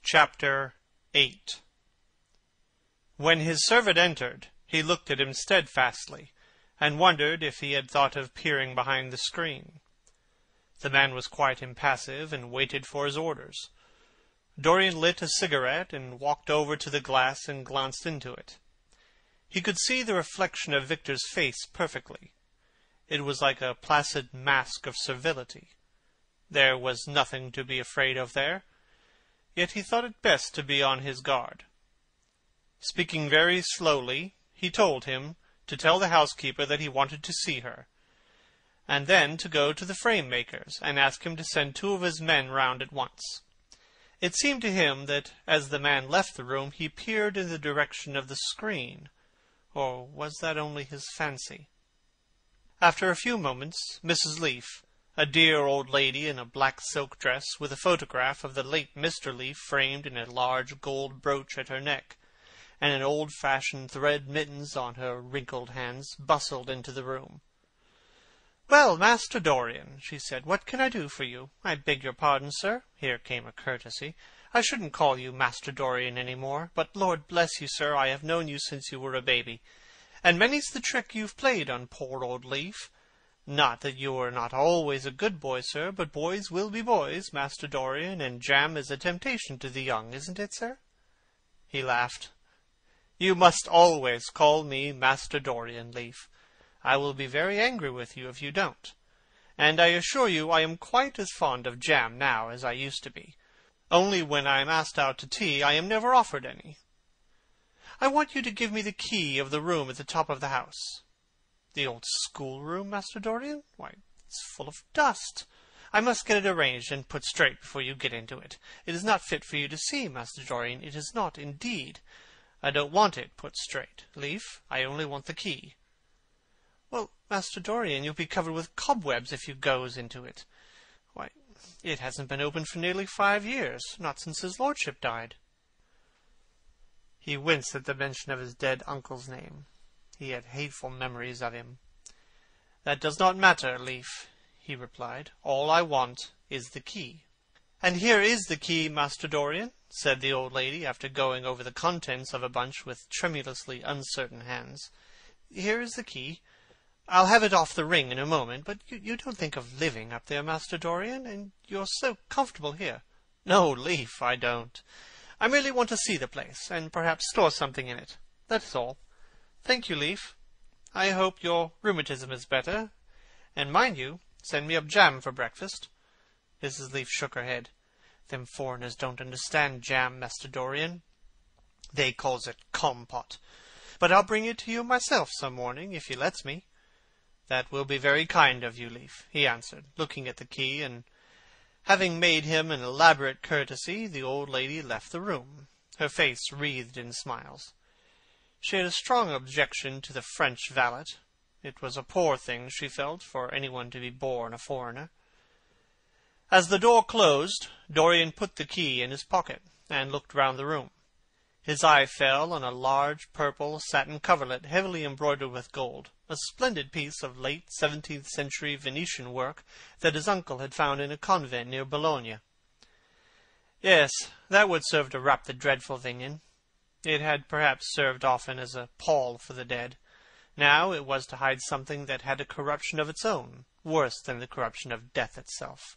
Chapter 8. When his servant entered, he looked at him steadfastly, and wondered if he had thought of peering behind the screen. The man was quite impassive, and waited for his orders. Dorian lit a cigarette, and walked over to the glass and glanced into it. He could see the reflection of Victor's face perfectly. It was like a placid mask of servility. There was nothing to be afraid of there, yet he thought it best to be on his guard. Speaking very slowly, he told him to tell the housekeeper that he wanted to see her, and then to go to the frame-maker's and ask him to send 2 of his men round at once. It seemed to him that as the man left the room he peered in the direction of the screen, or was that only his fancy? After a few moments, Mrs. Leaf, a dear old lady in a black silk dress, with a photograph of the late Mr. Leaf framed in a large gold brooch at her neck, and an old-fashioned thread mittens on her wrinkled hands, bustled into the room. "Well, Master Dorian," she said, "what can I do for you? I beg your pardon, sir." Here came a courtesy. "I shouldn't call you Master Dorian any more, but Lord bless you, sir, I have known you since you were a baby. And many's the trick you've played on poor old Leaf. Not that you were not always a good boy, sir, but boys will be boys, Master Dorian, and jam is a temptation to the young, isn't it, sir?" He laughed. "You must always call me Master Dorian, Leaf. I will be very angry with you if you don't. And I assure you I am quite as fond of jam now as I used to be. Only when I am asked out to tea I am never offered any. I want you to give me the key of the room at the top of the house." "The old schoolroom, Master Dorian? Why, it's full of dust. I must get it arranged and put straight before you get into it. It is not fit for you to see, Master Dorian. It is not, indeed. I don't want it put straight, Leaf. I only want the key." "Well, Master Dorian, you'll be covered with cobwebs if you goes into it. Why, it hasn't been opened for nearly 5 years, not since his lordship died." He winced at the mention of his dead uncle's name. He had hateful memories of him. "That does not matter, Leaf," he replied. "All I want is the key." "And here is the key, Master Dorian," said the old lady, after going over the contents of a bunch with tremulously uncertain hands. "Here is the key. I'll have it off the ring in a moment, but you don't think of living up there, Master Dorian, and you're so comfortable here." "No, Leaf, I don't. I merely want to see the place, and perhaps store something in it. That's all. Thank you, Leaf. I hope your rheumatism is better. And mind you, send me up jam for breakfast." Mrs. Leaf shook her head. "Them foreigners don't understand jam, Master Dorian. They calls it compot. But I'll bring it to you myself some morning, if you lets me." "That will be very kind of you, Leaf," he answered, looking at the key, and having made him an elaborate courtesy, the old lady left the room, her face wreathed in smiles. She had a strong objection to the French valet. It was a poor thing, she felt, for anyone to be born a foreigner. As the door closed, Dorian put the key in his pocket, and looked round the room. His eye fell on a large purple satin coverlet heavily embroidered with gold, a splendid piece of late 17th-century Venetian work that his uncle had found in a convent near Bologna. Yes, that would serve to wrap the dreadful thing in. It had perhaps served often as a pall for the dead. Now it was to hide something that had a corruption of its own, worse than the corruption of death itself.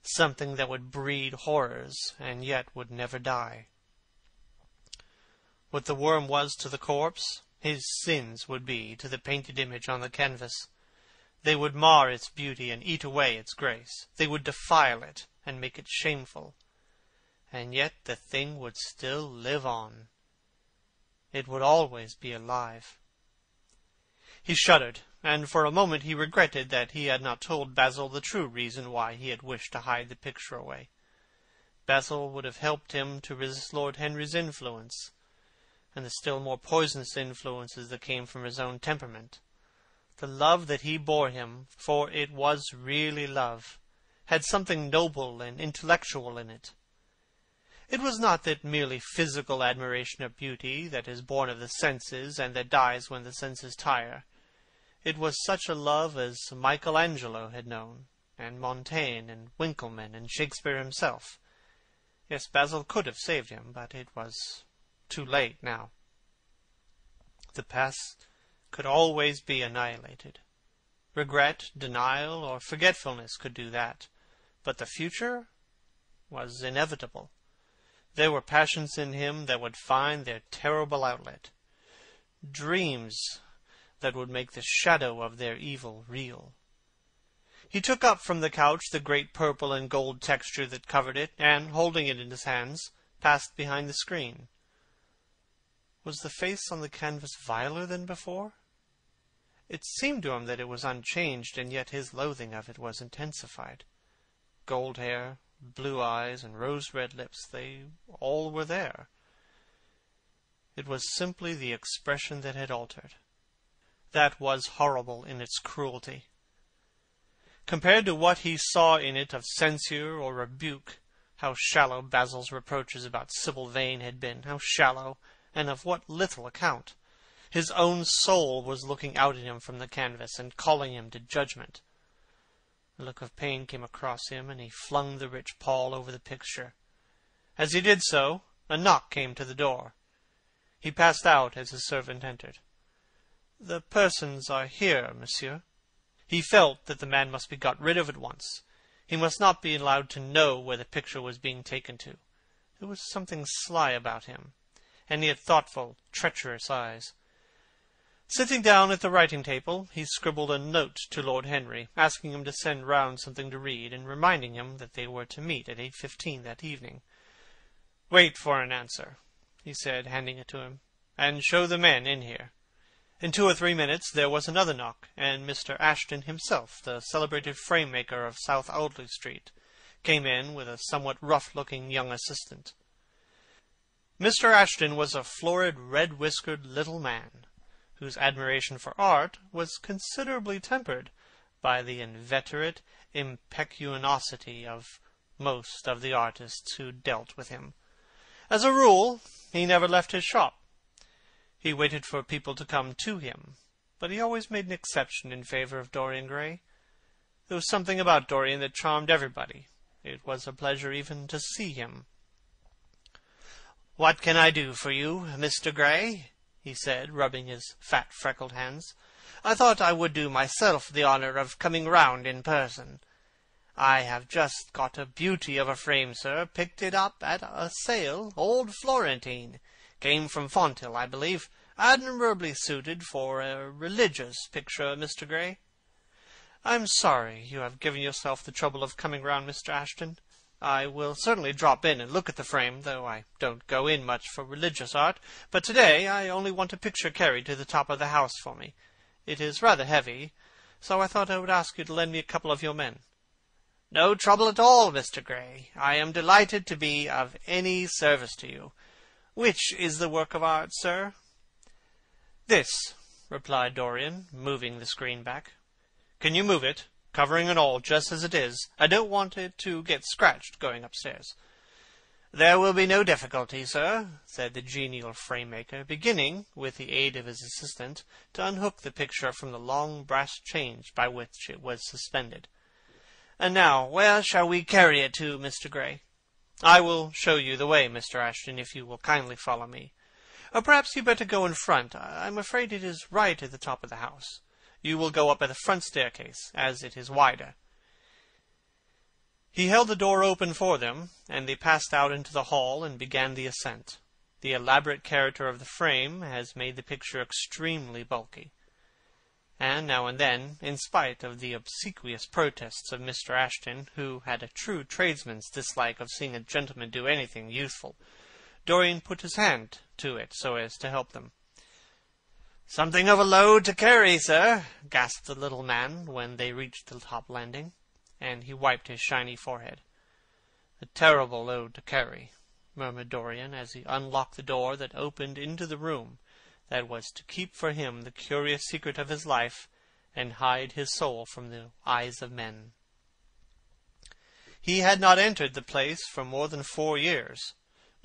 Something that would breed horrors, and yet would never die. What the worm was to the corpse, his sins would be to the painted image on the canvas. They would mar its beauty and eat away its grace. They would defile it and make it shameful. And yet the thing would still live on. It would always be alive. He shuddered, and for a moment he regretted that he had not told Basil the true reason why he had wished to hide the picture away. Basil would have helped him to resist Lord Henry's influence, and the still more poisonous influences that came from his own temperament. The love that he bore him, for it was really love, had something noble and intellectual in it. It was not that merely physical admiration of beauty that is born of the senses and that dies when the senses tire. It was such a love as Michelangelo had known, and Montaigne, and Winckelmann, and Shakespeare himself. Yes, Basil could have saved him, but it was too late now. The past could always be annihilated. Regret, denial, or forgetfulness could do that. But the future was inevitable. There were passions in him that would find their terrible outlet. Dreams that would make the shadow of their evil real. He took up from the couch the great purple and gold texture that covered it, and, holding it in his hands, passed behind the screen. Was the face on the canvas viler than before? It seemed to him that it was unchanged, and yet his loathing of it was intensified. Gold hair, blue eyes, and rose-red lips, they all were there. It was simply the expression that had altered. That was horrible in its cruelty. Compared to what he saw in it of censure or rebuke, how shallow Basil's reproaches about Sybil Vane had been, how shallow, and of what little account. His own soul was looking out at him from the canvas, and calling him to judgment. A look of pain came across him, and he flung the rich pall over the picture. As he did so, a knock came to the door. He passed out as his servant entered. "The persons are here, monsieur." He felt that the man must be got rid of at once. He must not be allowed to know where the picture was being taken to. There was something sly about him, and he had thoughtful, treacherous eyes. Sitting down at the writing-table, he scribbled a note to Lord Henry, asking him to send round something to read, and reminding him that they were to meet at 8:15 that evening. "Wait for an answer," he said, handing it to him, "and show the men in here." In 2 or 3 minutes there was another knock, and Mr. Ashton himself, the celebrated frame-maker of South Audley Street, came in with a somewhat rough-looking young assistant. Mr. Ashton was a florid, red-whiskered little man, whose admiration for art was considerably tempered by the inveterate impecuniosity of most of the artists who dealt with him. As a rule, he never left his shop. He waited for people to come to him, but he always made an exception in favor of Dorian Gray. There was something about Dorian that charmed everybody. It was a pleasure even to see him. "What can I do for you, Mr. Gray?" he said, rubbing his fat, freckled hands. "I thought I would do myself the honor of coming round in person. I have just got a beauty of a frame, sir. Picked it up at a sale. Old Florentine. Came from Fonthill, I believe. Admirably suited for a religious picture, Mr. Gray." "I'm sorry you have given yourself the trouble of coming round, Mr. Ashton. I will certainly drop in and look at the frame, though I don't go in much for religious art. But today I only want a picture carried to the top of the house for me. It is rather heavy, so I thought I would ask you to lend me a couple of your men." "No trouble at all, Mr. Gray. I am delighted to be of any service to you. Which is the work of art, sir?" "This," replied Dorian, moving the screen back. "Can you move it, covering and all, just as it is? I don't want it to get scratched going upstairs." "There will be no difficulty, sir," said the genial frame-maker, beginning, with the aid of his assistant, to unhook the picture from the long brass chains by which it was suspended. "And now, where shall we carry it to, Mr. Gray?" "I will show you the way, Mr. Ashton, if you will kindly follow me. Or perhaps you'd better go in front. I'm afraid it is right at the top of the house. You will go up by the front staircase, as it is wider." He held the door open for them, and they passed out into the hall and began the ascent. The elaborate character of the frame has made the picture extremely bulky. And now and then, in spite of the obsequious protests of Mr. Ashton, who had a true tradesman's dislike of seeing a gentleman do anything useful, Dorian put his hand to it so as to help them. "Something of a load to carry, sir," gasped the little man when they reached the top landing, and he wiped his shiny forehead. "A terrible load to carry," murmured Dorian, as he unlocked the door that opened into the room that was to keep for him the curious secret of his life and hide his soul from the eyes of men. He had not entered the place for more than 4 years.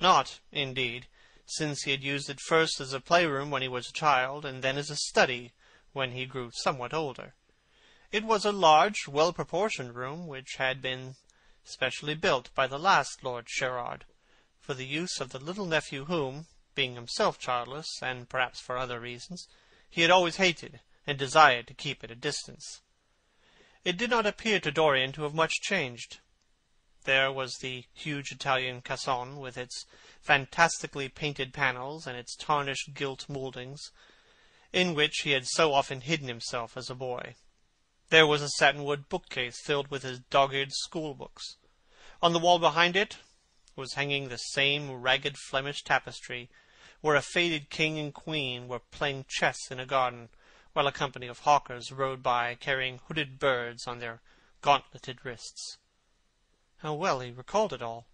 Not, indeed, since he had used it first as a playroom when he was a child, and then as a study when he grew somewhat older. It was a large, well-proportioned room, which had been specially built by the last Lord Sherard. for the use of the little nephew whom, being himself childless, and perhaps for other reasons, he had always hated and desired to keep at a distance. It did not appear to Dorian to have much changed. There was the huge Italian cassone, with its fantastically painted panels and its tarnished gilt mouldings, in which he had so often hidden himself as a boy. There was a satinwood bookcase filled with his dog-eared school-books. On the wall behind it was hanging the same ragged Flemish tapestry, where a faded king and queen were playing chess in a garden, while a company of hawkers rode by carrying hooded birds on their gauntleted wrists. How well he recalled it all!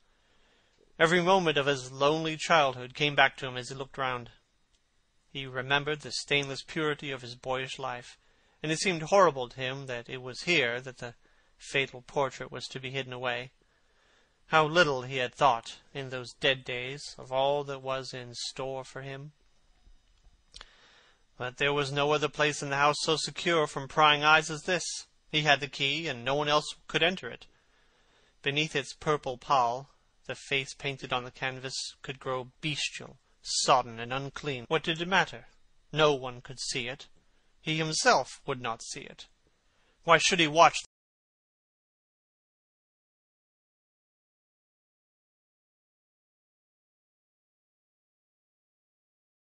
Every moment of his lonely childhood came back to him as he looked round. He remembered the stainless purity of his boyish life, and it seemed horrible to him that it was here that the fatal portrait was to be hidden away. How little he had thought, in those dead days, of all that was in store for him. But there was no other place in the house so secure from prying eyes as this. He had the key, and no one else could enter it. Beneath its purple pall, the face painted on the canvas could grow bestial, sodden, and unclean. What did it matter? No one could see it. He himself would not see it. Why should he watch